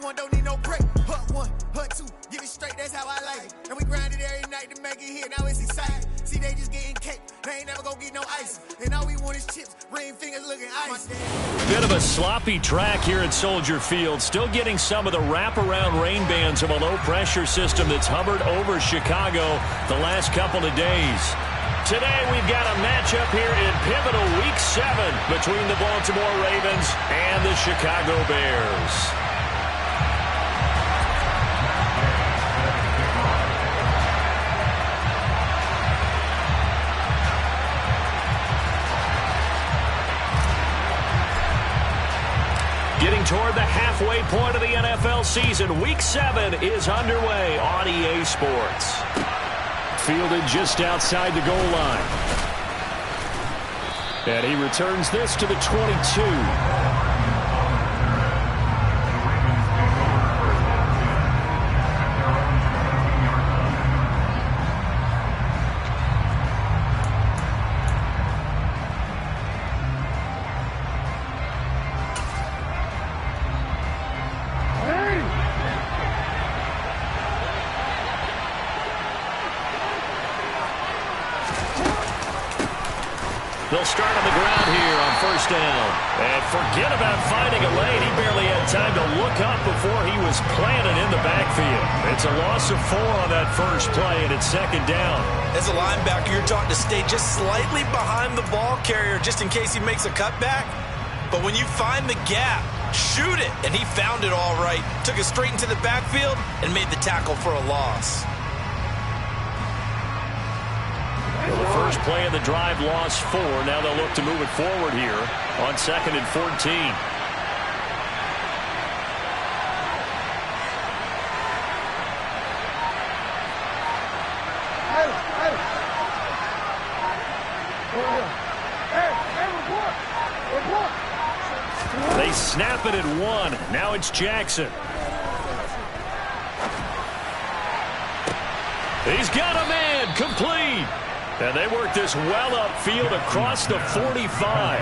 one, don't need no break. Hut one, hut two, get it straight, that's how I like it. And we grind it every night to make it here, now it's exciting. See, they just getting cake, they ain't never gonna get no ice. And all we want is chips, ring fingers looking ice. Bit of a sloppy track here at Soldier Field. Still getting some of the wraparound rain bands of a low-pressure system that's hovered over Chicago the last couple of days. Today we've got a matchup here in pivotal Week 7 between the Baltimore Ravens and the Chicago Bears. Getting toward the halfway point of the NFL season, Week 7 is underway on EA Sports. Fielded just outside the goal line. And he returns this to the 22. They'll start on the ground here on first down. And forget about finding a lane. He barely had time to look up before he was planted in the backfield. It's a loss of 4 on that first play, and it's second down. As a linebacker, you're taught to stay just slightly behind the ball carrier just in case he makes a cutback. But when you find the gap, shoot it. And he found it all right. Took it straight into the backfield and made the tackle for a loss. Well, the first play of the drive lost 4. Now they'll look to move it forward here on 2nd and 14. They snap it at 1. Now it's Jackson. He's got a man complete. And they work this well upfield across the 45.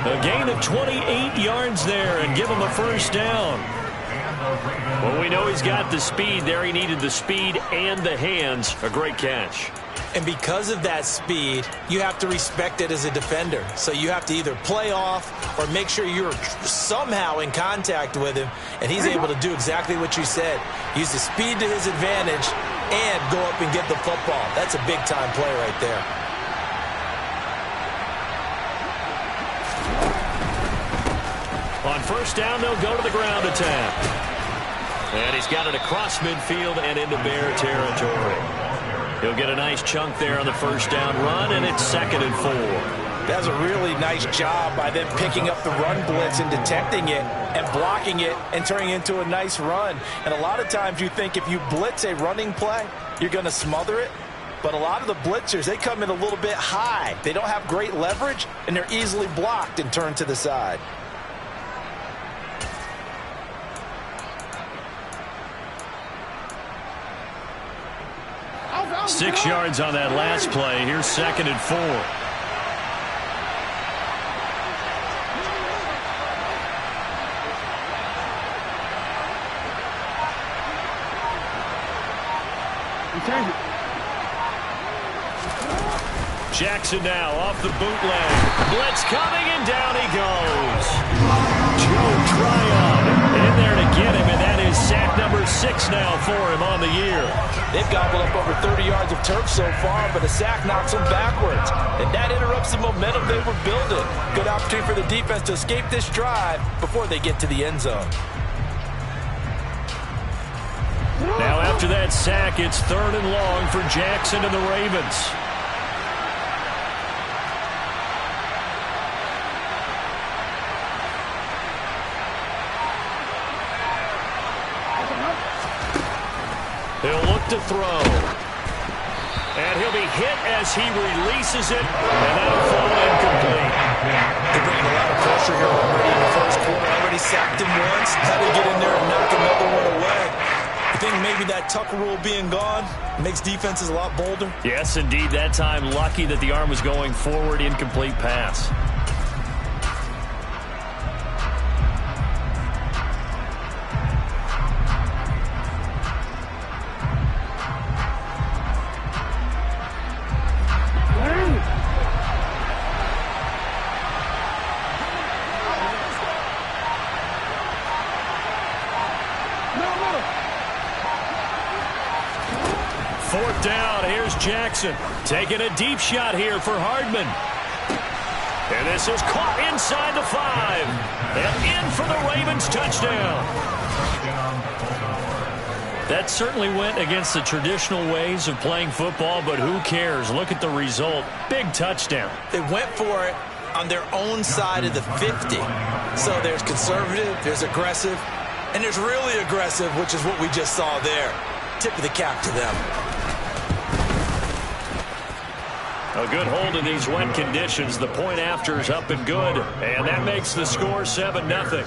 A gain of 28 yards there and give him a first down. Well, we know he's got the speed there. He needed the speed and the hands. A great catch. And because of that speed, you have to respect it as a defender. So you have to either play off or make sure you're somehow in contact with him. And he's able to do exactly what you said. Use the speed to his advantage and go up and get the football. That's a big-time play right there. On first down, they'll go to the ground attack. And he's got it across midfield and into Bear territory. He'll get a nice chunk there on the first down run, and it's 2nd and 4. That's a really nice job by them picking up the run blitz and detecting it and blocking it and turning it into a nice run. And a lot of times you think if you blitz a running play, you're going to smother it. But a lot of the blitzers, they come in a little bit high. They don't have great leverage, and they're easily blocked and turned to the side. Six yards on that last play. Here's 2nd and 4. Jackson now off the bootleg. Blitz coming, and down he goes. Joe Tryon in there to get him, and that is sack number 6 now for him on the year. They've gobbled up over 30 yards of turf so far, but a sack knocks them backwards. And that interrupts the momentum they were building. Good opportunity for the defense to escape this drive before they get to the end zone. Now after that sack, it's 3rd and long for Jackson and the Ravens. He'll look to throw. And he'll be hit as he releases it, and that'll fall incomplete. They're bringing a lot of pressure here already in the first quarter. Already sacked him once. Had to get in there and knock another one away. I think maybe that Tucker rule being gone makes defenses a lot bolder. Yes, indeed. That time, lucky that the arm was going forward. Incomplete pass. 4th down. Here's Jackson taking a deep shot here for Hardman. And this is caught inside the 5. And in for the Ravens touchdown. That certainly went against the traditional ways of playing football, but who cares? Look at the result. Big touchdown. They went for it on their own side of the 50. So there's conservative, there's aggressive, and there's really aggressive, which is what we just saw there. Tip of the cap to them. A good hold in these wet conditions. The point after is up and good, and that makes the score 7-0.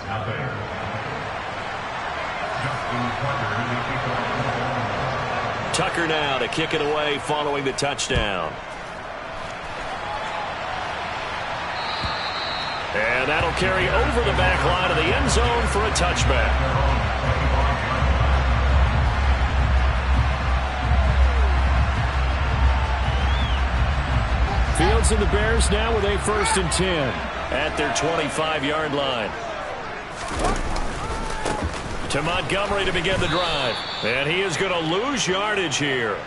Tucker now to kick it away following the touchdown. And that'll carry over the back line of the end zone for a touchback. Fields and the Bears now with a 1st and 10 at their 25-yard line. To Montgomery to begin the drive. And he is going to lose yardage here.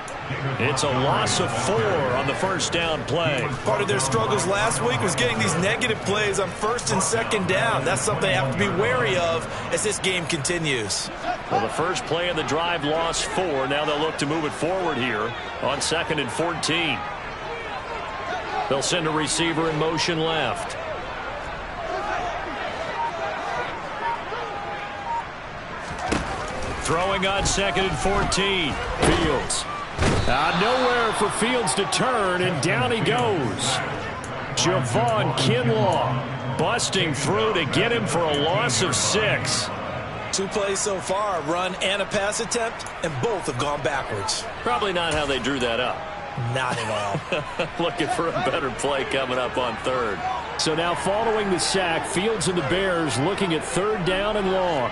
It's a loss of 4 on the 1st down play. Part of their struggles last week was getting these negative plays on 1st and 2nd down. That's something they have to be wary of as this game continues. Well, the first play of the drive lost 4. Now they'll look to move it forward here on 2nd and 14. They'll send a receiver in motion left. Throwing on 2nd and 14. Fields. Nowhere for Fields to turn, and down he goes. Javon Kinlaw busting through to get him for a loss of 6. 2 plays so far, a run and a pass attempt, and both have gone backwards. Probably not how they drew that up. Not at all. Looking for a better play coming up on 3rd. So now following the sack, Fields and the Bears looking at 3rd down and long.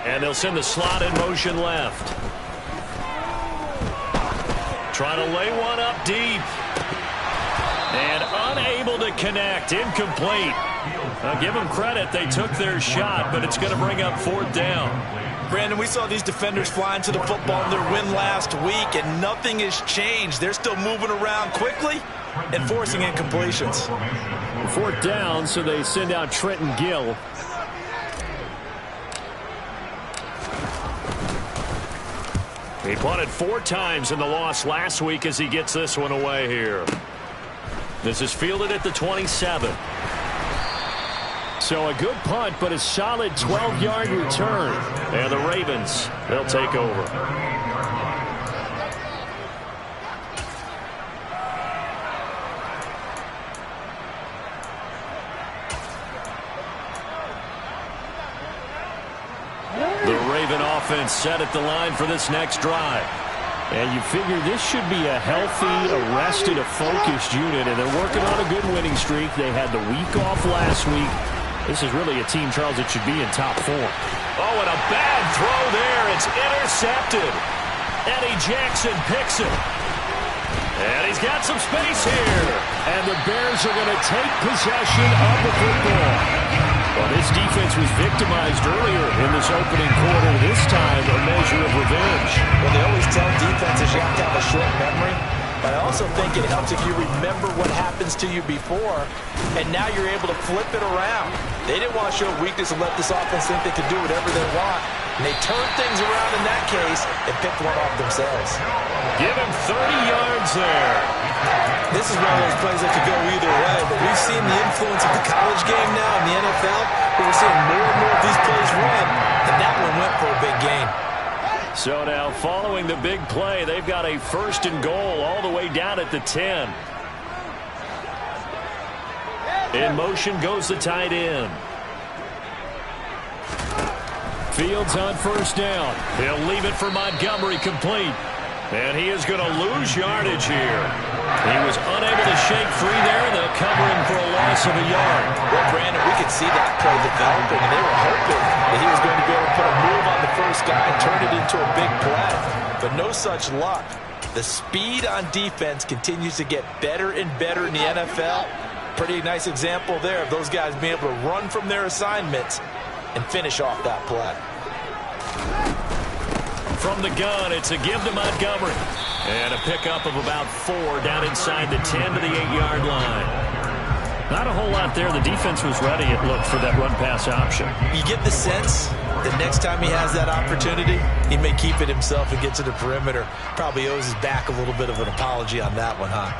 And they'll send the slot in motion left. Trying to lay one up deep. And unable to connect. Incomplete. Now give them credit. They took their shot, but it's going to bring up 4th down. Brandon, we saw these defenders flying to the football in their win last week, and nothing has changed. They're still moving around quickly and forcing incompletions. 4th down, so they send out Trenton Gill. He punted 4 times in the loss last week as he gets this one away here. This is fielded at the 27. So a good punt, but a solid 12-yard return. And the Ravens, they'll take over. The Raven offense set at the line for this next drive. And you figure this should be a healthy, arrested, a focused unit, and they're working on a good winning streak. They had the week off last week. This is really a team, Charles, that should be in top form. Oh, and a bad throw there. It's intercepted. Eddie Jackson picks it. And he's got some space here. And the Bears are going to take possession of the football. Well, this defense was victimized earlier in this opening quarter. This time, a measure of revenge. Well, they always tell defenses you have to have a short memory. But I also think it helps if you remember what happens to you before, and now you're able to flip it around. They didn't want to show weakness and let this offense think they could do whatever they want. And they turned things around in that case and picked one off themselves. Give him 30 yards there. This is one of those plays that could go either way, but we've seen the influence of the college game now in the NFL, where we're seeing more and more of these plays run, and that one went for a big gain. So now following the big play, they've got a 1st and goal all the way down at the 10. In motion goes the tight end. Fields on 1st down. He'll leave it for Montgomery complete. And he is going to lose yardage here. He was unable to shake free there. They'll cover him for a loss of a yard. Well, Brandon, we could see that play developing, and they were hoping that he was going to be able to put a move on the first guy and turn it into a big play. But no such luck. The speed on defense continues to get better and better in the NFL. Pretty nice example there of those guys being able to run from their assignments and finish off that play. from the gun. It's a give to Montgomery. And a pickup of about 4 down inside the 10 to the 8-yard line. Not a whole lot there. The defense was ready, it looked, for that run-pass option. You get the sense that next time he has that opportunity, he may keep it himself and get to the perimeter. Probably owes his back a little bit of an apology on that one, huh?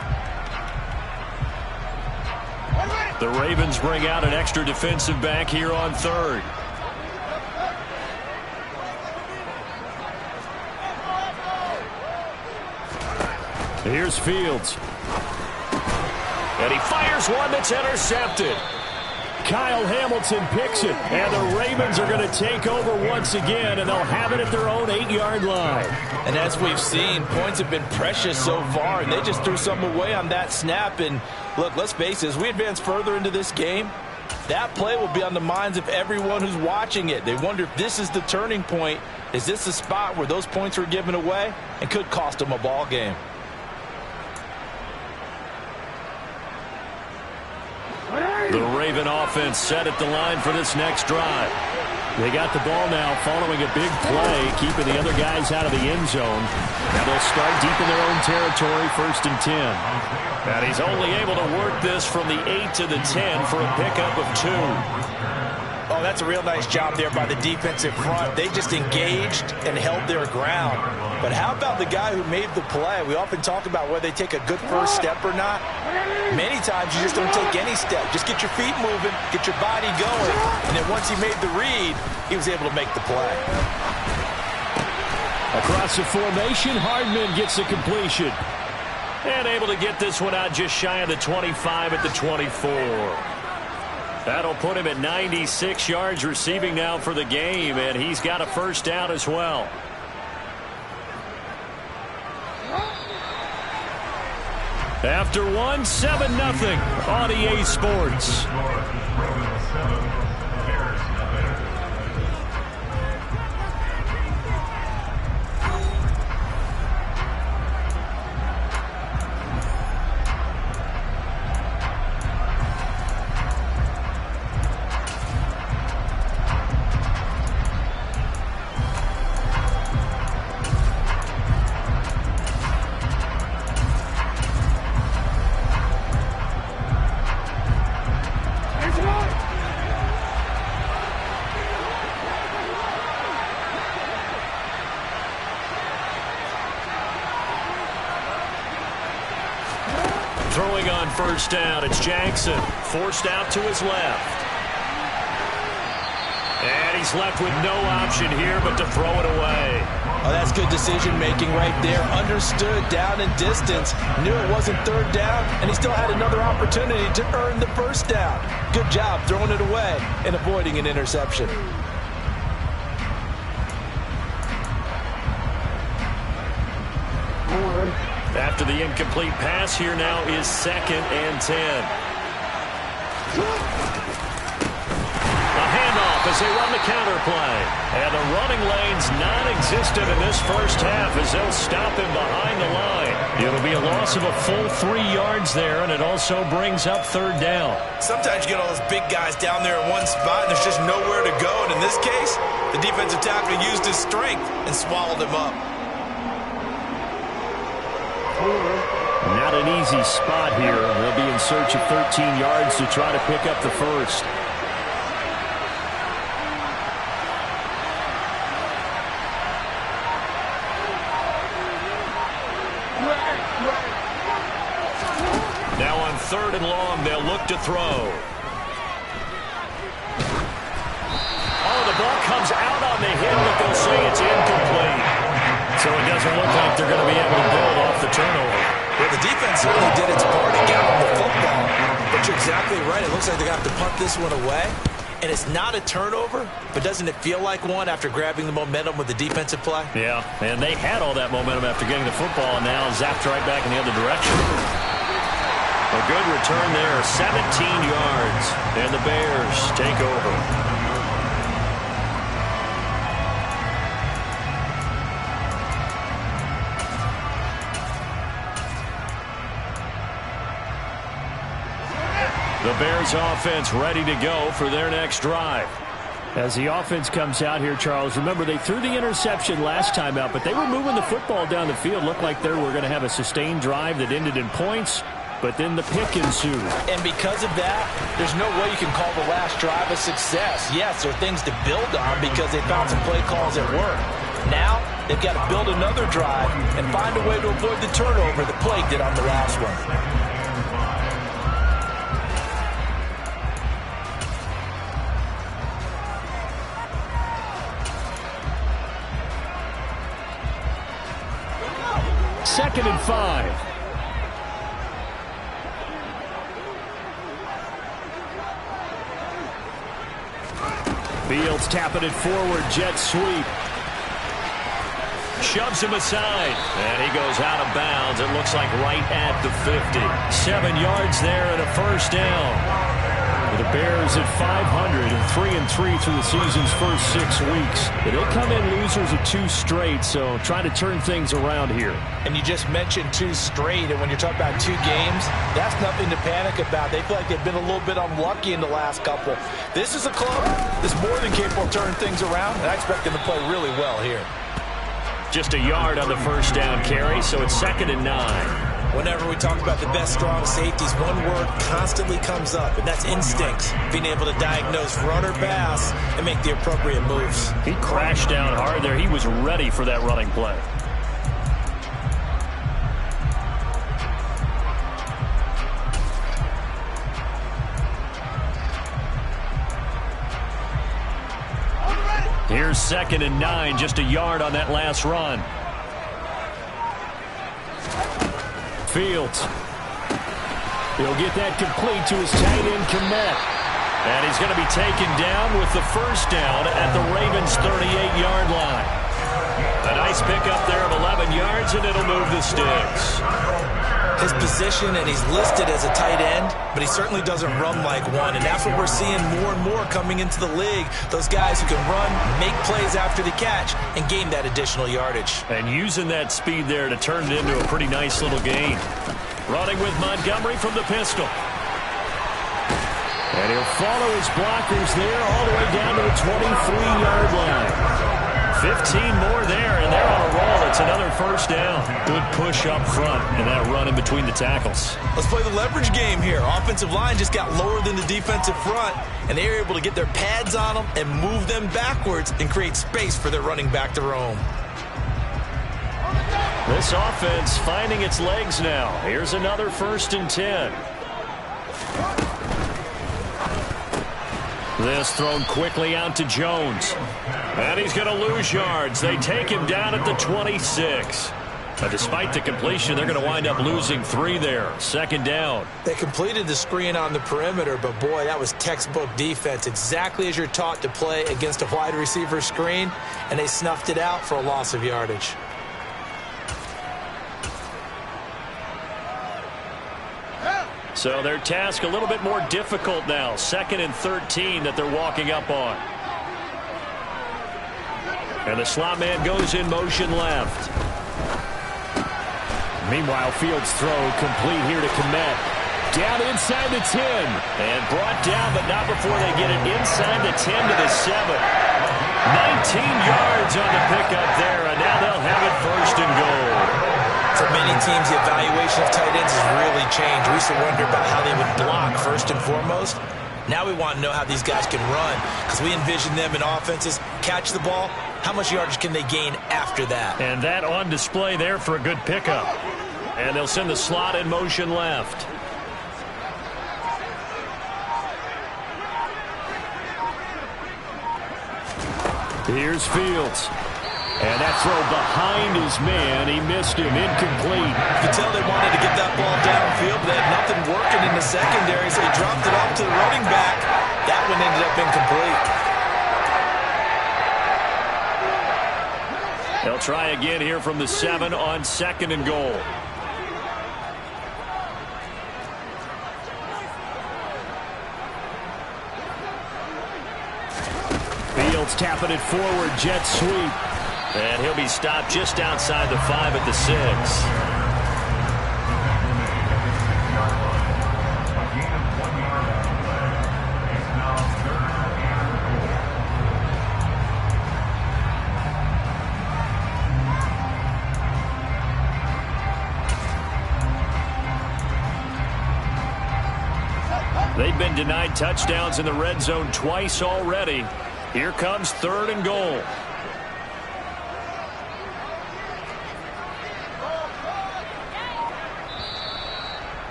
The Ravens bring out an extra defensive back here on third. Here's Fields. And he fires one that's intercepted. Kyle Hamilton picks it. And the Ravens are going to take over once again, and they'll have it at their own 8-yard line. And as we've seen, points have been precious so far, and they just threw some away on that snap. And look, let's face it, as we advance further into this game, that play will be on the minds of everyone who's watching it. They wonder if this is the turning point. Is this the spot where those points were given away and could cost them a ball game? The Raven offense set at the line for this next drive. They got the ball now following a big play, keeping the other guys out of the end zone. Now they'll start deep in their own territory, 1st and 10. And he's only able to work this from the 8 to the 10 for a pickup of 2. Oh, that's a real nice job there by the defensive front. They just engaged and held their ground. But how about the guy who made the play? We often talk about whether they take a good first step or not. Many times you just don't take any step. Just get your feet moving, get your body going. And then once he made the read, he was able to make the play. Across the formation, Hardman gets the completion. And able to get this one out just shy of the 25 at the 24. That'll put him at 96 yards receiving now for the game, and he's got a first down as well. After 1, 7-0 on EA Sports. Throwing on first down, it's Jackson. Forced out to his left. And he's left with no option here but to throw it away. Oh, that's good decision-making right there. Understood down and distance. Knew it wasn't third down, and he still had another opportunity to earn the first down. Good job throwing it away and avoiding an interception. After the incomplete pass, here now is 2nd and 10. A handoff as they run the counter play. And the running lane's non-existent in this first half as they'll stop him behind the line. It'll be a loss of a full 3 yards there, and it also brings up 3rd down. Sometimes you get all those big guys down there in one spot, and there's just nowhere to go. And in this case, the defensive tackle used his strength and swallowed him up. Not an easy spot here. They'll be in search of 13 yards to try to pick up the first. Now on 3rd and long, they'll look to throw. Oh, the ball comes out on the hit, but they'll say it's incomplete. So it doesn't look like they're going to be able to build off the turnover. Well, the defense certainly did its part to get on the football. But you're exactly right. It looks like they're going to have to punt this one away. And it's not a turnover, but doesn't it feel like one after grabbing the momentum with the defensive play? Yeah, and they had all that momentum after getting the football, and now zapped right back in the other direction. A good return there, 17 yards, and the Bears take over. The Bears offense ready to go for their next drive. As the offense comes out here, Charles, remember they threw the interception last time out, but they were moving the football down the field. Looked like they were going to have a sustained drive that ended in points, but then the pick ensued. And because of that, there's no way you can call the last drive a success. Yes, there are things to build on because they found some play calls at work. Now, they've got to build another drive and find a way to avoid the turnover that plagued it on the last one. Second and 5. Fields tapping it forward, jet sweep. Shoves him aside, and he goes out of bounds. It looks like right at the 50. 7 yards there and a first down. The Bears at 500 and 3-3 through the season's first 6 weeks. They come in losers of 2 straight, so trying to turn things around here. And you just mentioned 2 straight, and when you're talking about 2 games, that's nothing to panic about. They feel like they've been a little bit unlucky in the last couple. This is a club that's more than capable of turning things around, and I expect them to play really well here. Just a yard on the first down carry, so it's 2nd and 9. Whenever we talk about the best strong safeties, one word constantly comes up, and that's instinct. Being able to diagnose run or pass and make the appropriate moves. He crashed down hard there. He was ready for that running play. Here's 2nd and 9, just a yard on that last run. Fields. He'll get that complete to his tight end, Kmet. And he's going to be taken down with the first down at the Ravens' 38-yard line. A nice pickup there of 11 yards, and it'll move the sticks. His position, and he's listed as a tight end, but he certainly doesn't run like one, and that's what we're seeing more and more coming into the league. Those guys who can run, make plays after the catch, and gain that additional yardage. And using that speed there to turn it into a pretty nice little gain. Running with Montgomery from the pistol. And he'll follow his blockers there all the way down to the 23-yard line. 15 more there, and they're on a roll. It's another first down. Good push up front, and that run in between the tackles. Let's play the leverage game here. Offensive line just got lower than the defensive front, and they were able to get their pads on them and move them backwards and create space for their running back to roam. This offense finding its legs now. Here's another 1st and 10. This thrown quickly out to Jones. And he's going to lose yards. They take him down at the 26. But despite the completion, they're going to wind up losing 3 there. 2nd down. They completed the screen on the perimeter, but boy, that was textbook defense. Exactly as you're taught to play against a wide receiver screen, and they snuffed it out for a loss of yardage. So their task a little bit more difficult now. 2nd and 13 that they're walking up on. And the slot man goes in motion left. Meanwhile, Fields' throw complete here to Kmet. Down inside the 10. And brought down, but not before they get it inside the 10 to the 7. 19 yards on the pickup there, and now they'll have it 1st and goal. For many teams, the evaluation of tight ends has really changed. We used to wonder about how they would block first and foremost. Now we want to know how these guys can run, because we envision them in offenses catch the ball. How much yardage can they gain after that? And that on display there for a good pickup. And they'll send the slot in motion left. Here's Fields. And that throw behind his man. He missed him. Incomplete. You could tell they wanted to get that ball downfield, but they had nothing working in the secondary, so he dropped it off to the running back. That one ended up incomplete. They'll try again here from the 7 on 2nd and goal. Fields tapping it forward, jet sweep. And he'll be stopped just outside the 5 at the 6. denied touchdowns in the red zone twice already. Here comes 3rd and goal.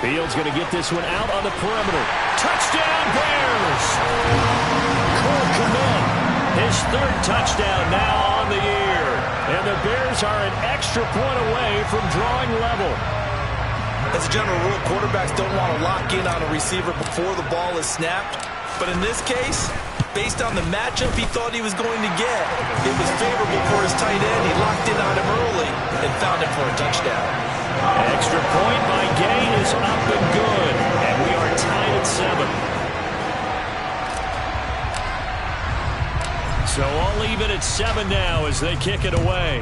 Fields going to get this one out on the perimeter. Touchdown, Bears! Cole Kmet, his 3rd touchdown now on the year. And the Bears are an extra point away from drawing level. As a general rule, quarterbacks don't want to lock in on a receiver before the ball is snapped. But in this case, based on the matchup he thought he was going to get, it was favorable for his tight end. He locked in on him early and found him for a touchdown. Extra point by Gay is up and good. And we are tied at 7. So I'll leave it at 7 now as they kick it away.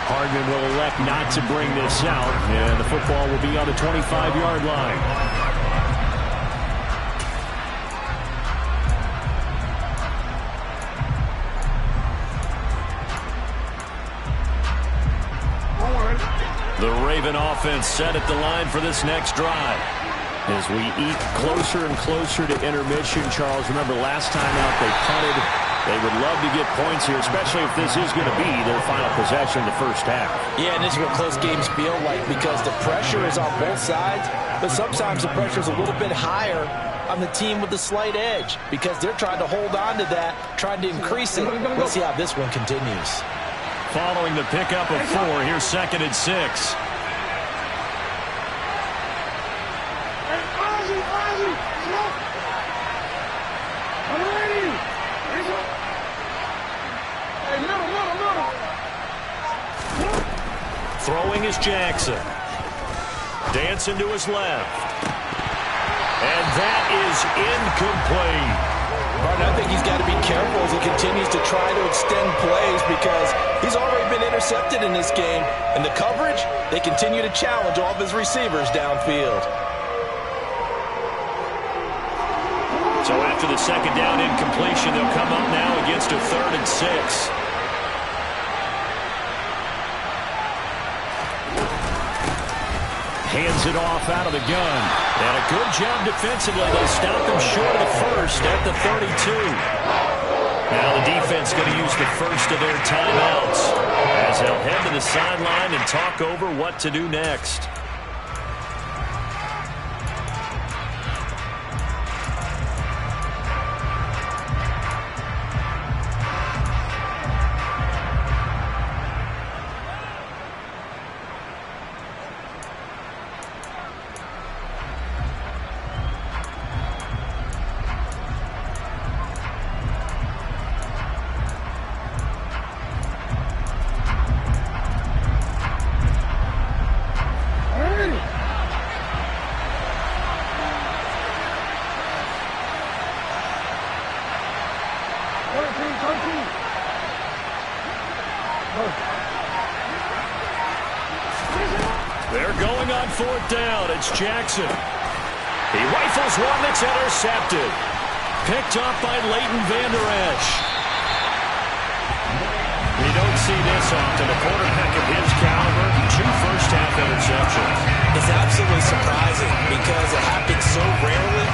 Hardman will elect not to bring this out, and the football will be on the 25-yard line. The Raven offense set at the line for this next drive. As we eat closer and closer to intermission, Charles, remember last time out they punted. They would love to get points here, especially if this is going to be their final possession in the first half. Yeah, and this is what close games feel like because the pressure is on both sides, but sometimes the pressure is a little bit higher on the team with the slight edge because they're trying to hold on to that, trying to increase it. Let's see how this one continues. Following the pickup of 4, here's 2nd and 6. Throwing is Jackson. Dancing to his left. And that is incomplete. Martin, I think he's got to be careful as he continues to try to extend plays because he's already been intercepted in this game. And the coverage, they continue to challenge all of his receivers downfield. So after the 2nd down incompletion, they'll come up now against a 3rd and 6. Hands it off out of the gun. And a good job defensively. They stopped him short of the first at the 32. Now the defense going to use the first of their timeouts as they'll head to the sideline and talk over what to do next. They're going on 4th down. It's Jackson. He rifles one that's intercepted. Picked up by Leighton Vander Esch. We don't see this often. A quarterback of his caliber, 2 first-half interceptions. It's absolutely surprising because it happens so rarely.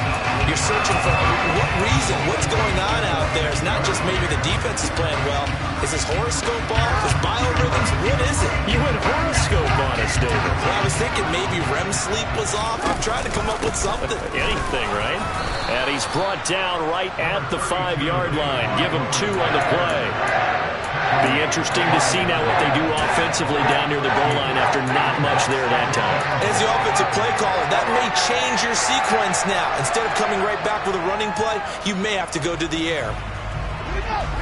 You're searching for what reason, what's going on out there. It's not just maybe the defense is playing well. Is his horoscope off? His biorhythms? What is it? You went horoscope on us, David. Well, I was thinking maybe REM sleep was off. I'm trying to come up with something. Anything, right? And he's brought down right at the 5-yard line. Give him 2 on the play. The interesting to see now what they do offensively down near the goal line after not much there that time. As the offensive play caller, that may change your sequence now. Instead of coming right back with a running play, you may have to go to the air.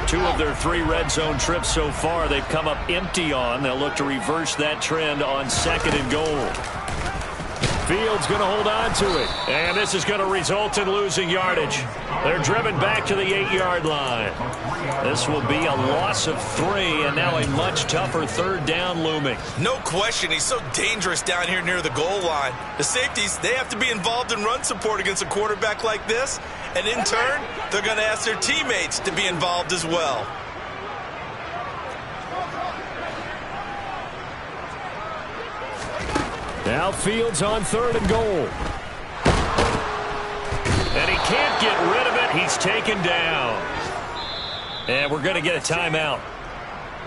2 of their 3 red zone trips so far they've come up empty on. They'll look to reverse that trend on 2nd and goal. Fields going to hold on to it. And this is going to result in losing yardage. They're driven back to the 8-yard line. This will be a loss of 3, and now a much tougher 3rd down looming. No question, he's so dangerous down here near the goal line. The safeties, they have to be involved in run support against a quarterback like this. And in turn, they're going to ask their teammates to be involved as well. Now Fields on 3rd and goal. And he can't get rid of it. He's taken down. And we're going to get a timeout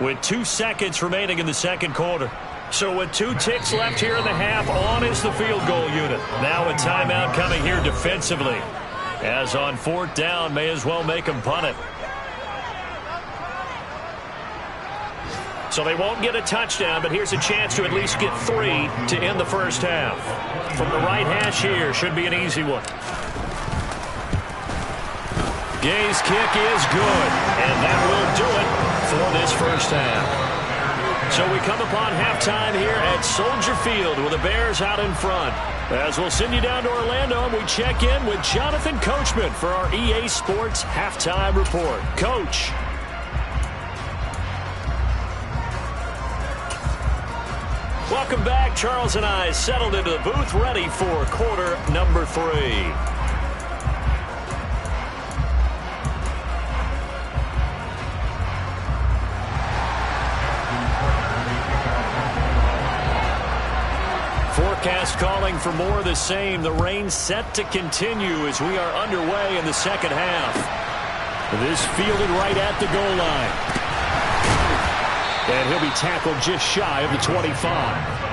with 2 seconds remaining in the 2nd quarter. So with 2 ticks left here in the half, on is the field goal unit. Now a timeout coming here defensively. As on 4th down, may as well make them punt it. So they won't get a touchdown, but here's a chance to at least get 3 to end the first half. From the right hash here, should be an easy one. Gay's kick is good, and that will do it for this first half. So we come upon halftime here at Soldier Field with the Bears out in front. As we'll send you down to Orlando, and we check in with Jonathan Coachman for our EA Sports Halftime Report. Coach. Welcome back. Charles and I settled into the booth, ready for quarter number 3. Forecast calling for more of the same. The rain set to continue as we are underway in the 2nd half. This fielded right at the goal line. And he'll be tackled just shy of the 25.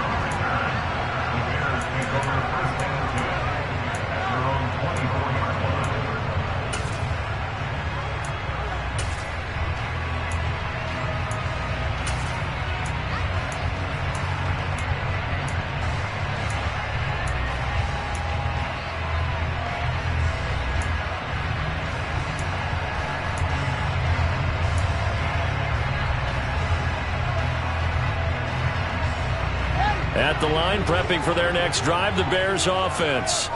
At the line, prepping for their next drive, the Bears offense.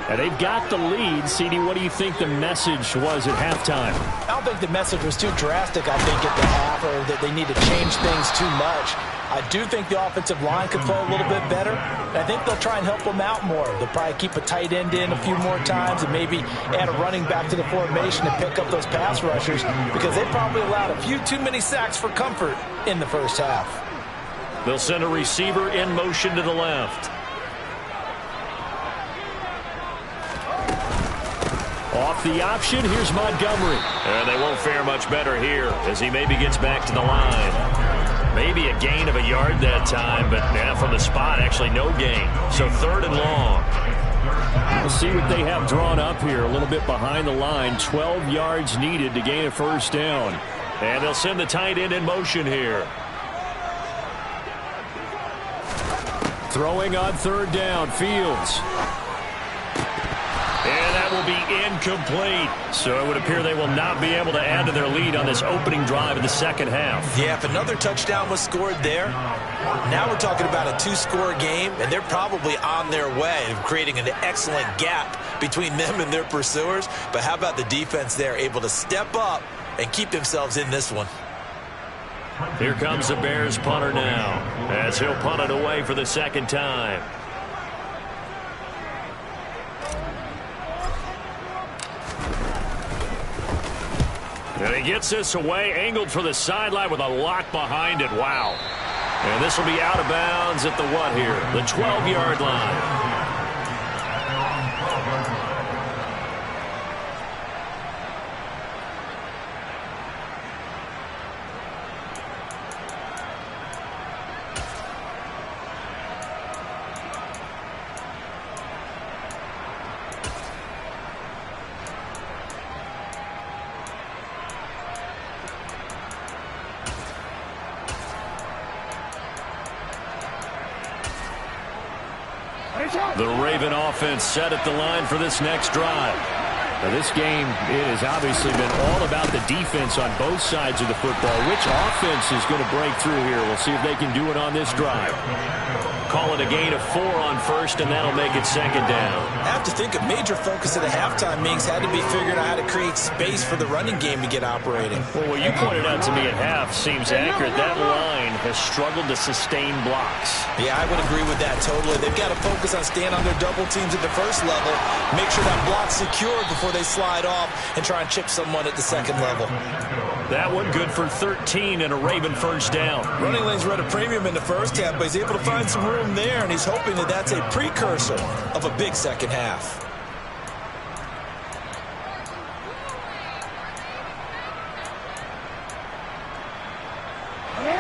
And they've got the lead. CD, what do you think the message was at halftime? I don't think the message was too drastic, I think, at the half, or that they need to change things too much. I do think the offensive line could play a little bit better. And I think they'll try and help them out more. They'll probably keep a tight end in a few more times and maybe add a running back to the formation to pick up those pass rushers, because they probably allowed a few too many sacks for comfort in the first half. They'll send a receiver in motion to the left. Off the option, here's Montgomery. And they won't fare much better here as he maybe gets back to the line. Maybe a gain of a yard that time, but now from the spot, actually no gain. So 3rd and long. We'll see what they have drawn up here. A little bit behind the line. 12 yards needed to gain a first down. And they'll send the tight end in motion here. Throwing on 3rd down, Fields. And that will be incomplete. So it would appear they will not be able to add to their lead on this opening drive of the 2nd half. Yeah, if another touchdown was scored there, now we're talking about a 2-score game, and they're probably on their way of creating an excellent gap between them and their pursuers. But how about the defense there, able to step up and keep themselves in this one? Here comes the Bears punter now, as he'll punt it away for the 2nd time. And he gets this away, angled for the sideline with a lock behind it. Wow. And this will be out of bounds at the what here? The 12-yard line. The Raven offense set at the line for this next drive. Now this game, it has obviously been all about the defense on both sides of the football. Which offense is going to break through here? We'll see if they can do it on this drive. Call it a gain of 4 on first, and that'll make it second down. I have to think a major focus at the halftime, Minks, had to be figuring out how to create space for the running game to get operating. Well, what you pointed out to me at half seems accurate. That line has struggled to sustain blocks. Yeah, I would agree with that totally. They've got to focus on staying on their double teams at the first level, make sure that block's secured before they slide off, and try and chip someone at the second level. That one good for 13 and a Raven first down. Running lanes were at a premium in the first half, but he's able to find some room there, and he's hoping that that's a precursor of a big second half.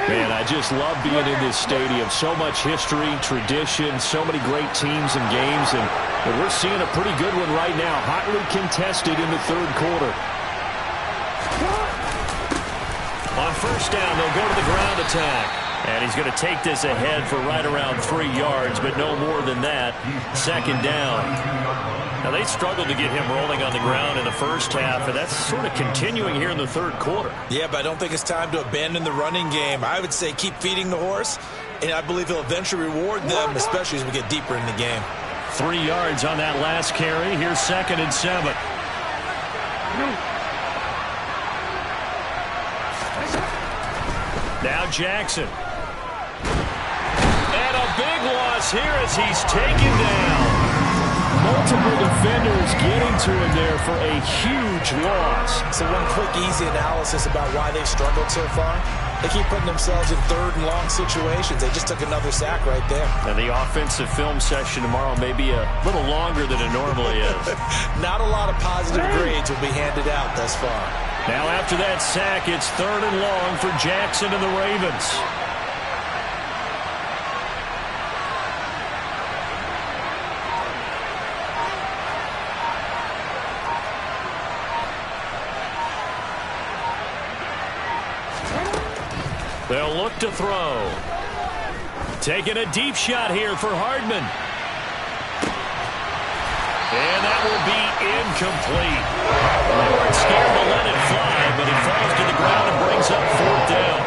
Man, I just love being in this stadium. So much history, tradition, so many great teams and games, and we're seeing a pretty good one right now. Hotly contested in the third quarter. On first down, they'll go to the ground attack. And he's going to take this ahead for right around 3 yards, but no more than that. Second down. Now, they struggled to get him rolling on the ground in the first half, and that's sort of continuing here in the third quarter. Yeah, but I don't think it's time to abandon the running game. I would say keep feeding the horse, and I believe he'll eventually reward them, especially as we get deeper in the game. 3 yards on that last carry. Here's 2nd and 7. Now Jackson. And a big loss here as he's taken down. Multiple defenders getting to him there for a huge loss. So one quick, easy analysis about why they've struggled so far. They keep putting themselves in third and long situations. They just took another sack right there. And the offensive film session tomorrow may be a little longer than it normally is. Not a lot of positive grades will be handed out thus far. Now after that sack, it's 3rd and long for Jackson and the Ravens. They'll look to throw. Taking a deep shot here for Hardman. And that will be incomplete. They weren't scared to let it fly, but it falls to the ground and brings up 4th down.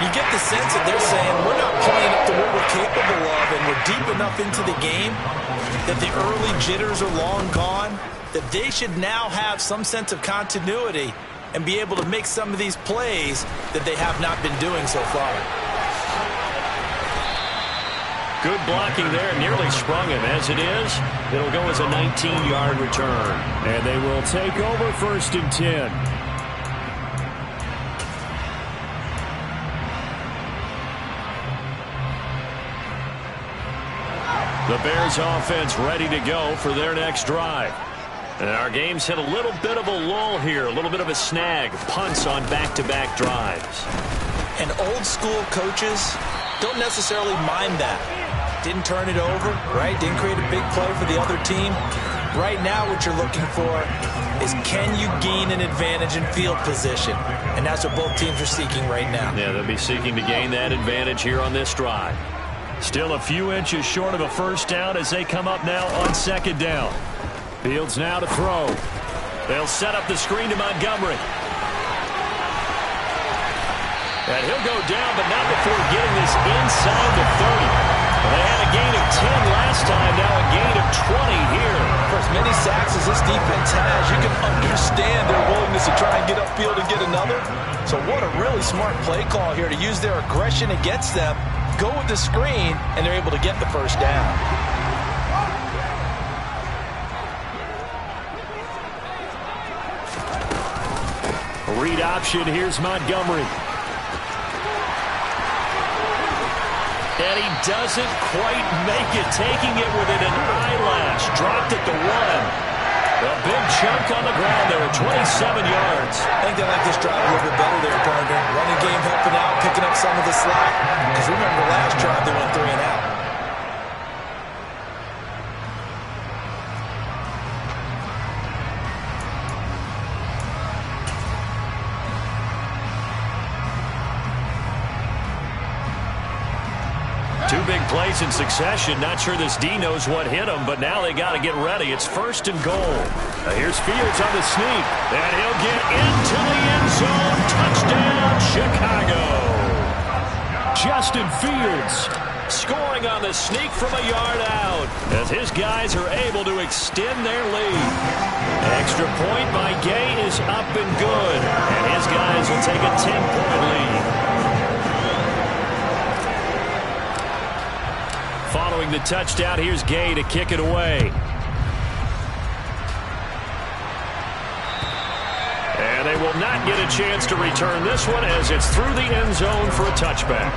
You get the sense that they're saying we're not playing up to what we're capable of, and we're deep enough into the game that the early jitters are long gone, that they should now have some sense of continuity and be able to make some of these plays that they have not been doing so far. Good blocking there, nearly sprung him. As it is, it'll go as a 19-yard return. And they will take over 1st and 10. The Bears offense ready to go for their next drive. And our game's hit a little bit of a lull here, a little bit of a snag. Punts on back-to-back drives. And old school coaches don't necessarily mind that. Didn't turn it over, right? Didn't create a big play for the other team. Right now what you're looking for is can you gain an advantage in field position? And that's what both teams are seeking right now. Yeah, they'll be seeking to gain that advantage here on this drive. Still a few inches short of a first down as they come up now on 2nd down. Fields now to throw. They'll set up the screen to Montgomery. And he'll go down, but not before getting this inside the 30. Well, they had a gain of 10 last time, now a gain of 20 here. For as many sacks as this defense has, you can understand their willingness to try and get upfield and get another. So what a really smart play call here to use their aggression against them, go with the screen, and they're able to get the first down. Read option, here's Montgomery. And he doesn't quite make it, taking it within an eyelash. Dropped at the 1. A big chunk on the ground there at 27 yards. I think they like this drive a little bit better there, partner. Running game helping out, picking up some of the slack. Because remember the last drive, they went 3 and out. big plays in succession. Not sure this D knows what hit him, but now they got to get ready. It's 1st and goal. Here's Fields on the sneak, and he'll get into the end zone. Touchdown, Chicago. Justin Fields scoring on the sneak from a yard out as his guys are able to extend their lead. Extra point by Gay is up and good, and his guys will take a 10-point lead. Following the touchdown, here's Gay to kick it away. And they will not get a chance to return this one as it's through the end zone for a touchback.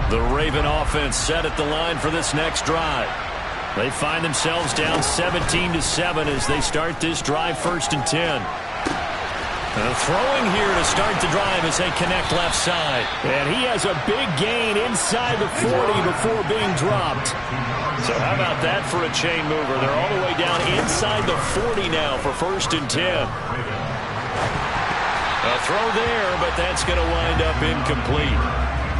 The Raven offense set at the line for this next drive. They find themselves down 17-7 as they start this drive, 1st and 10. Throwing here to start the drive as they connect left side. And he has a big gain inside the 40 before being dropped. So how about that for a chain mover? They're all the way down inside the 40 now for 1st and 10. A throw there, but that's going to wind up incomplete.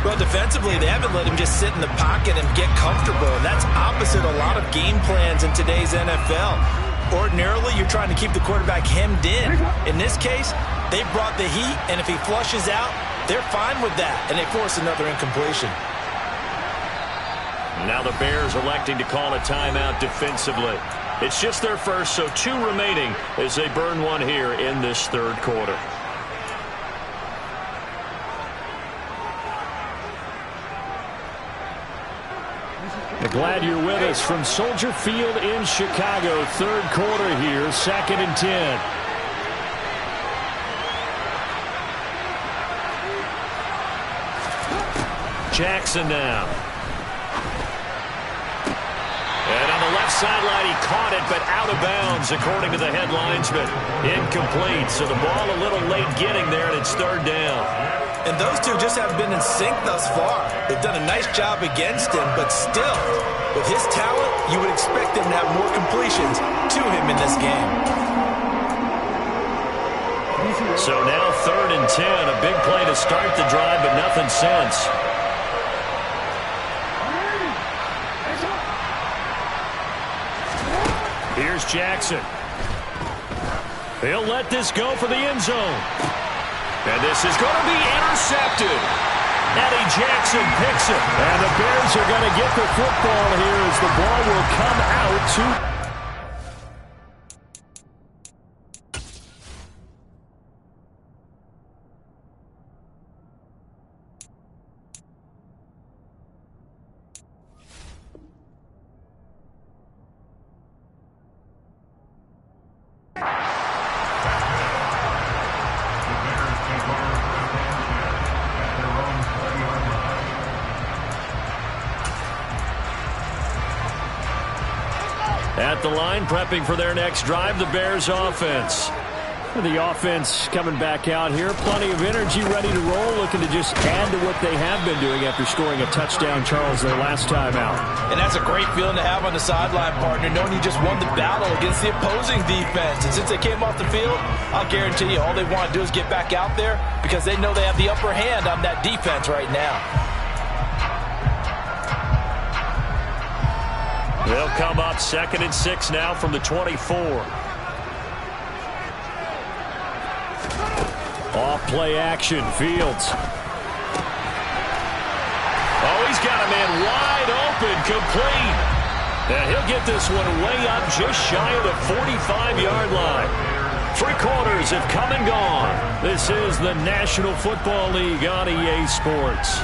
Well, defensively, they haven't let him just sit in the pocket and get comfortable, and that's opposite a lot of game plans in today's NFL. Ordinarily, you're trying to keep the quarterback hemmed in. In this case, they brought the heat, and if he flushes out, they're fine with that, and they force another incompletion. Now the Bears electing to call a timeout defensively. It's just their first, so 2 remaining as they burn one here in this 3rd quarter. Glad you're with us from Soldier Field in Chicago. 3rd quarter here, 2nd and 10. Jackson now. And on the left sideline, he caught it, but out of bounds, according to the head linesman. Incomplete, so the ball a little late getting there, and it's 3rd down. And those two just haven't been in sync thus far. They've done a nice job against him, but still, with his talent, you would expect him to have more completions to him in this game. So now 3rd and 10, a big play to start the drive, but nothing since. Here's Jackson. He'll let this go for the end zone. And this is going to be intercepted. Eddie Jackson picks it. And the Bears are going to get the football here as the ball will come out to... At the line, prepping for their next drive, the Bears offense. The offense coming back out here. Plenty of energy, ready to roll, looking to just add to what they have been doing after scoring a touchdown, Charles, their last time out. And that's a great feeling to have on the sideline, partner, knowing you just won the battle against the opposing defense. And since they came off the field, I'll guarantee you all they want to do is get back out there because they know they have the upper hand on that defense right now. They'll come up 2nd and 6 now from the 24. Off play action, Fields. Oh, he's got a man wide open, complete. And he'll get this one way up just shy of the 45-yard line. 3 quarters have come and gone. This is the National Football League on EA Sports.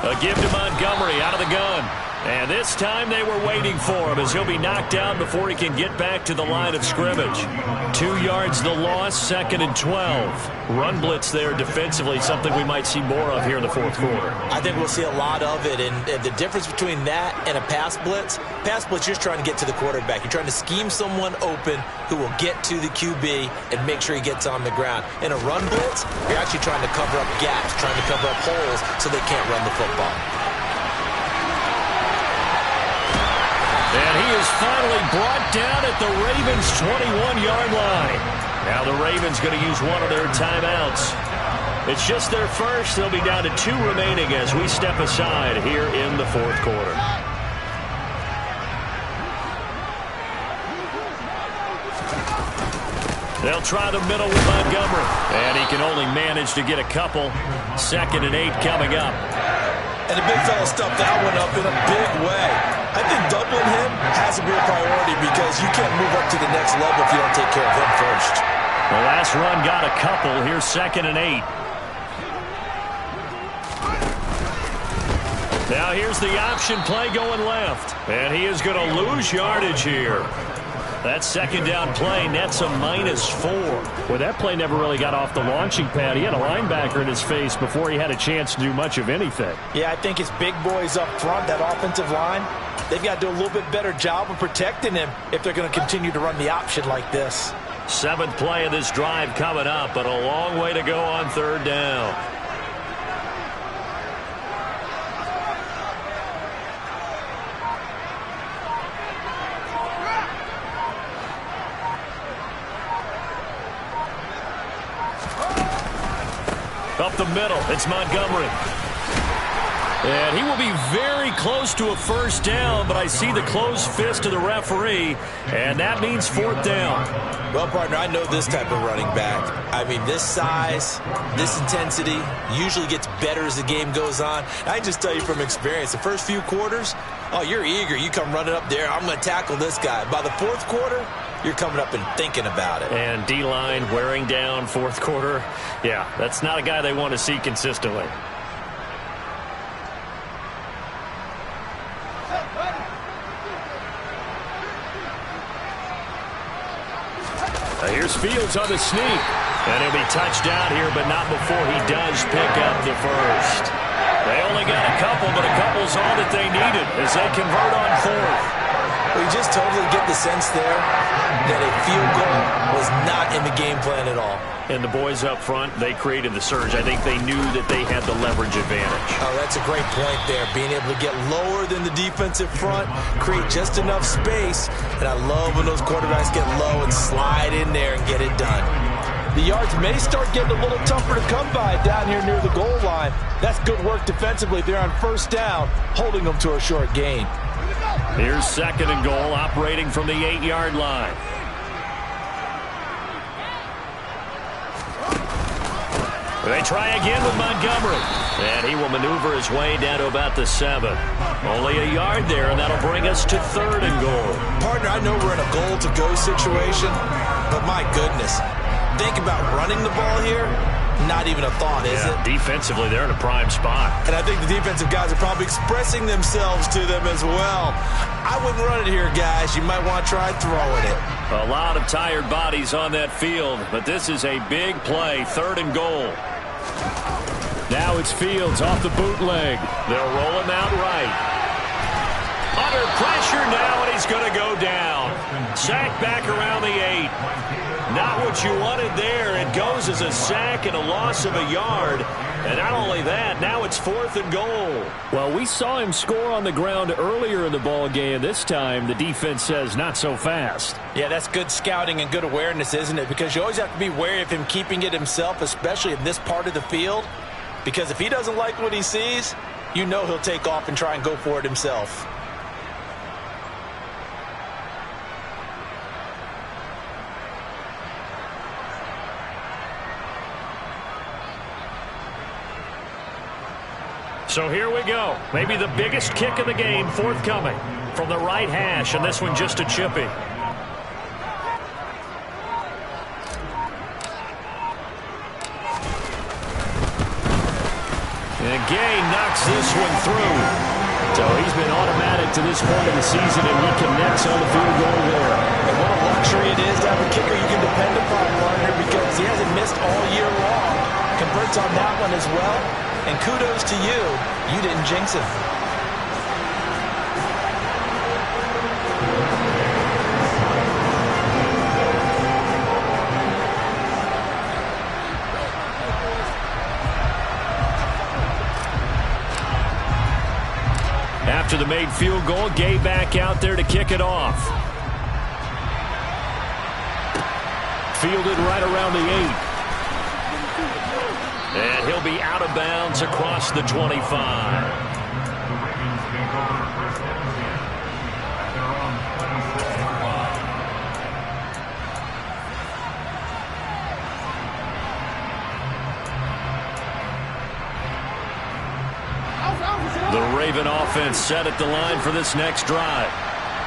A give to Montgomery out of the gun. And this time they were waiting for him as he'll be knocked down before he can get back to the line of scrimmage. 2 yards the loss, 2nd and 12. Run blitz there defensively, something we might see more of here in the fourth quarter. I think we'll see a lot of it, and the difference between that and a pass blitz, you're just trying to get to the quarterback. You're trying to scheme someone open who will get to the QB and make sure he gets on the ground. In a run blitz, you're actually trying to cover up gaps, trying to cover up holes so they can't run the football. And he is finally brought down at the Ravens' 21-yard line. Now the Ravens going to use one of their timeouts. It's just their first. They'll be down to 2 remaining as we step aside here in the fourth quarter. They'll try the middle with Montgomery. And he can only manage to get a couple. 2nd and 8 coming up. And the big fella stuffed that one up in a big way. I think doubling him has to be a priority because you can't move up to the next level if you don't take care of him first. The last run got a couple. Here's 2nd and 8. Now here's the option play going left. And he is going to lose yardage here. That 2nd down play nets a -4. Well, that play never really got off the launching pad. He had a linebacker in his face before he had a chance to do much of anything. Yeah, I think his big boys up front, that offensive line, they've got to do a little bit better job of protecting him if they're going to continue to run the option like this. 7th play of this drive coming up, but a long way to go on 3rd down. Up the middle, it's Montgomery. And he will be very close to a 1st down, but I see the closed fist of the referee, and that means 4th down. Well, partner, I know this type of running back. I mean, this size, this intensity usually gets better as the game goes on. I can just tell you from experience, the first few quarters, oh, you're eager. You come running up there, I'm going to tackle this guy. By the 4th quarter, you're coming up and thinking about it. And D-line wearing down 4th quarter. Yeah, that's not a guy they want to see consistently. Here's Fields on the sneak. And he'll be touched out here, but not before he does pick up the first. They only got a couple, but a couple's all that they needed as they convert on 4th. We just totally get the sense there that a field goal was not in the game plan at all. And the boys up front, they created the surge. I think they knew that they had the leverage advantage. Oh, that's a great point there. Being able to get lower than the defensive front, create just enough space. And I love when those quarterbacks get low and slide in there and get it done. The yards may start getting a little tougher to come by down here near the goal line. That's good work defensively there on 1st down, holding them to a short gain. Here's 2nd and goal, operating from the 8-yard line. They try again with Montgomery. And he will maneuver his way down to about the 7. Only a yard there, and that'll bring us to 3rd and goal. Partner, I know we're in a goal-to-go situation, but my goodness, think about running the ball here. Not even a thought, is it? Defensively, they're in a prime spot. And I think the defensive guys are probably expressing themselves to them as well. I wouldn't run it here, guys. You might want to try throwing it. A lot of tired bodies on that field, but this is a big play, 3rd and goal. Now it's Fields off the bootleg. They'll roll him out right. Under pressure now, and he's going to go down. Sack back around the 8. Not what you wanted there. It goes as a sack and a loss of a yard. And not only that, now it's 4th and goal. Well, we saw him score on the ground earlier in the ball game. This time, the defense says not so fast. Yeah, that's good scouting and good awareness, isn't it? Because you always have to be wary of him keeping it himself, especially in this part of the field. Because if he doesn't like what he sees, you know he'll take off and try and go for it himself. So here we go. Maybe the biggest kick of the game forthcoming from the right hash, and this one just a chippy. And Gay knocks this one through. So he's been automatic to this point of the season, and he connects on the field goal there. And what a luxury it is to have a kicker you can depend upon, partner, because he hasn't missed all year long. Converts on that one as well. And kudos to you. You didn't jinx it. After the made field goal, Gay back out there to kick it off. Fielded right around the 8. And he'll be out of bounds across the 25. The Raven offense set at the line for this next drive.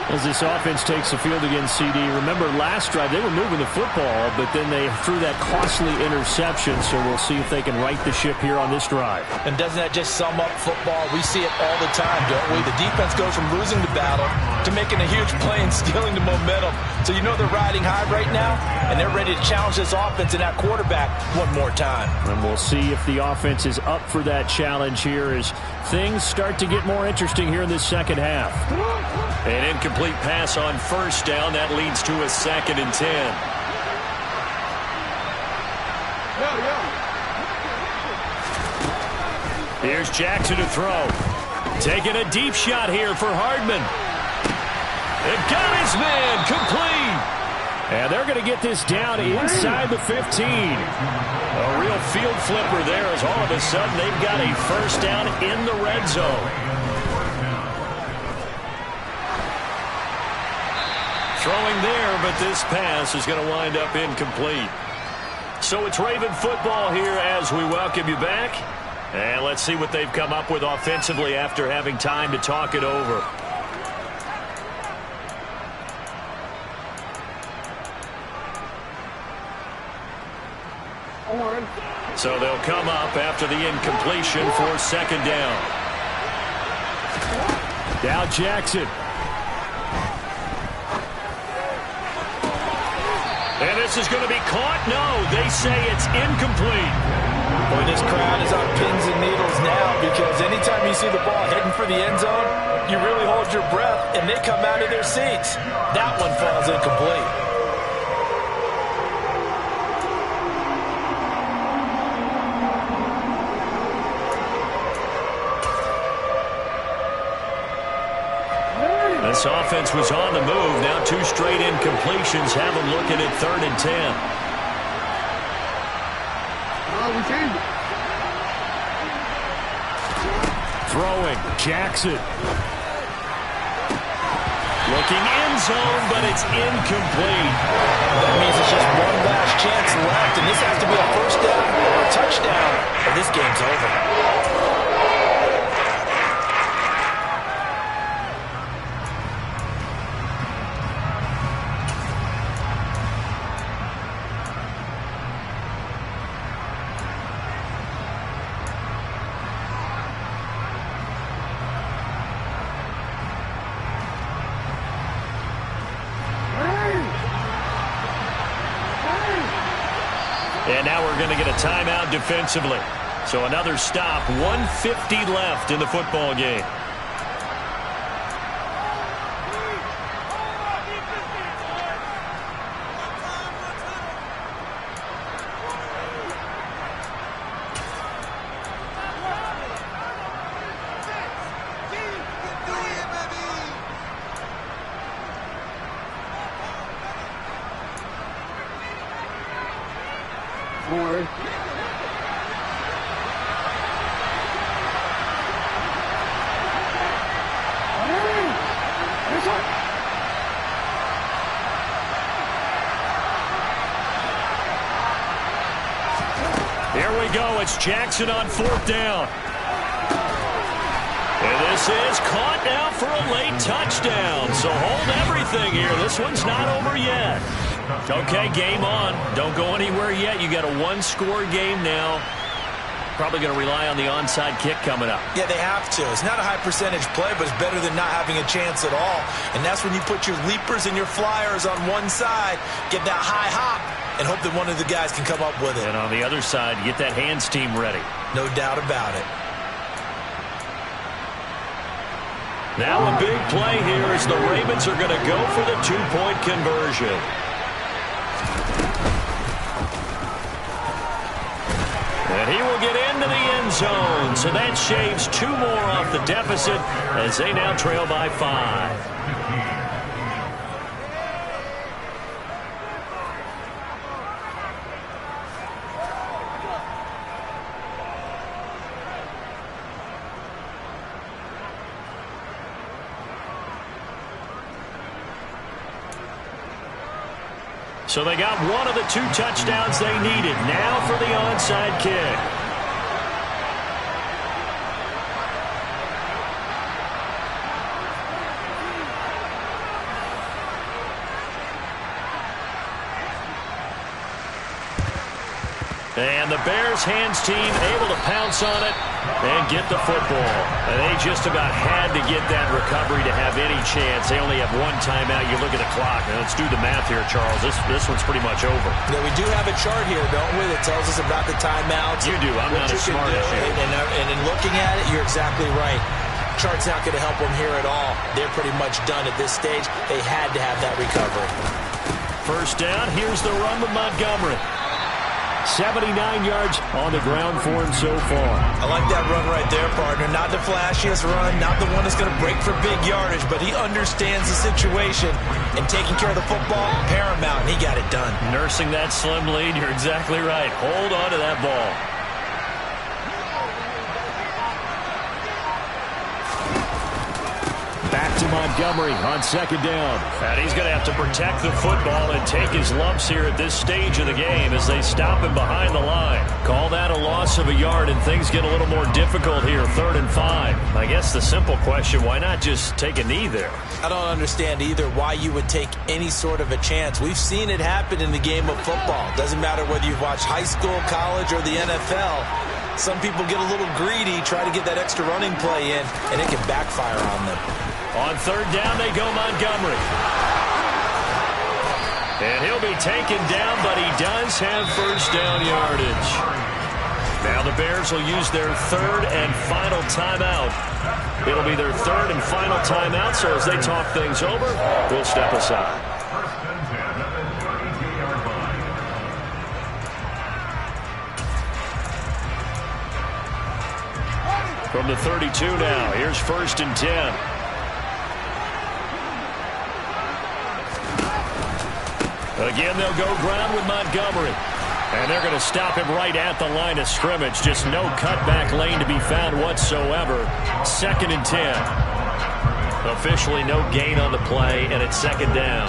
As this offense takes the field against CD, remember last drive they were moving the football, but then they threw that costly interception, so we'll see if they can right the ship here on this drive. And doesn't that just sum up football? We see it all the time, don't we? The defense goes from losing the battle to making a huge play and stealing the momentum. So you know they're riding high right now, and they're ready to challenge this offense and that quarterback one more time. And we'll see if the offense is up for that challenge here as things start to get more interesting here in this second half. An incomplete pass on first down. That leads to a 2nd and 10. Here's Jackson to throw. Taking a deep shot here for Hardman. It got his man complete. And they're going to get this down inside the 15. A real field flipper there as all of a sudden they've got a first down in the red zone. Throwing there, but this pass is going to wind up incomplete. So it's Raven football here as we welcome you back. And let's see what they've come up with offensively after having time to talk it over. So they'll come up after the incompletion for 2nd down. Now Jackson. And this is going to be caught? No, they say it's incomplete. Boy, this crowd is on pins and needles now because anytime you see the ball heading for the end zone, you really hold your breath and they come out of their seats. That one falls incomplete. This offense was on the move. Now 2 straight incompletions have them looking at 3rd and 10. Throwing, Jackson. Looking end zone, but it's incomplete. That means it's just one last chance left, and this has to be a first down or a touchdown, or this game's over. And now we're going to get a timeout defensively. So another stop, 1:50 left in the football game. Here we go. It's Jackson on 4th down. And this is caught now for a late touchdown. So hold everything here. This one's not over yet. Okay, game on. Don't go anywhere yet. You got a 1-score game now. probably going to rely on the onside kick coming up. Yeah, they have to. It's not a high percentage play, but it's better than not having a chance at all. And that's when you put your leapers and your flyers on one side, get that high hop, and hope that one of the guys can come up with it. And on the other side, get that hands team ready. No doubt about it. Now a big play here as the Ravens are going to go for the two-point conversion. And he will get into the end zone. So that shaves 2 more off the deficit as they now trail by 5. So they got one of the 2 touchdowns they needed. Now for the onside kick. And the Bears hands team able to pounce on it and get the football. And they just about had to get that recovery to have any chance. They only have 1 timeout. You look at the clock. Now let's do the math here, Charles. This one's pretty much over. Yeah, we do have a chart here, don't we, that tells us about the timeouts. You do. I'm not as smart as you. And in looking at it, you're exactly right. Chart's not going to help them here at all. They're pretty much done at this stage. They had to have that recovery. First down. Here's the run with Montgomery. 79 yards on the ground for him so far. I like that run right there, partner. Not the flashiest run, not the one that's going to break for big yardage, but he understands the situation, and taking care of the football, paramount, and he got it done. Nursing that slim lead, you're exactly right. Hold on to that ball. Back to Montgomery on second down. And he's going to have to protect the football and take his lumps here at this stage of the game as they stop him behind the line. Call that a loss of a yard, and things get a little more difficult here, 3rd and 5. I guess the simple question, why not just take a knee there? I don't understand either why you would take any sort of a chance. We've seen it happen in the game of football. Doesn't matter whether you've watched high school, college, or the NFL. Some people get a little greedy, try to get that extra running play in, and it can backfire on them. On 3rd down, they go Montgomery. And he'll be taken down, but he does have first down yardage. Now the Bears will use their 3rd and final timeout. It'll be their 3rd and final timeout, so as they talk things over, we'll step aside. From the 32 now, here's 1st and 10. Again, they'll go ground with Montgomery. And they're going to stop him right at the line of scrimmage. Just no cutback lane to be found whatsoever. 2nd and 10. Officially no gain on the play, and it's 2nd down.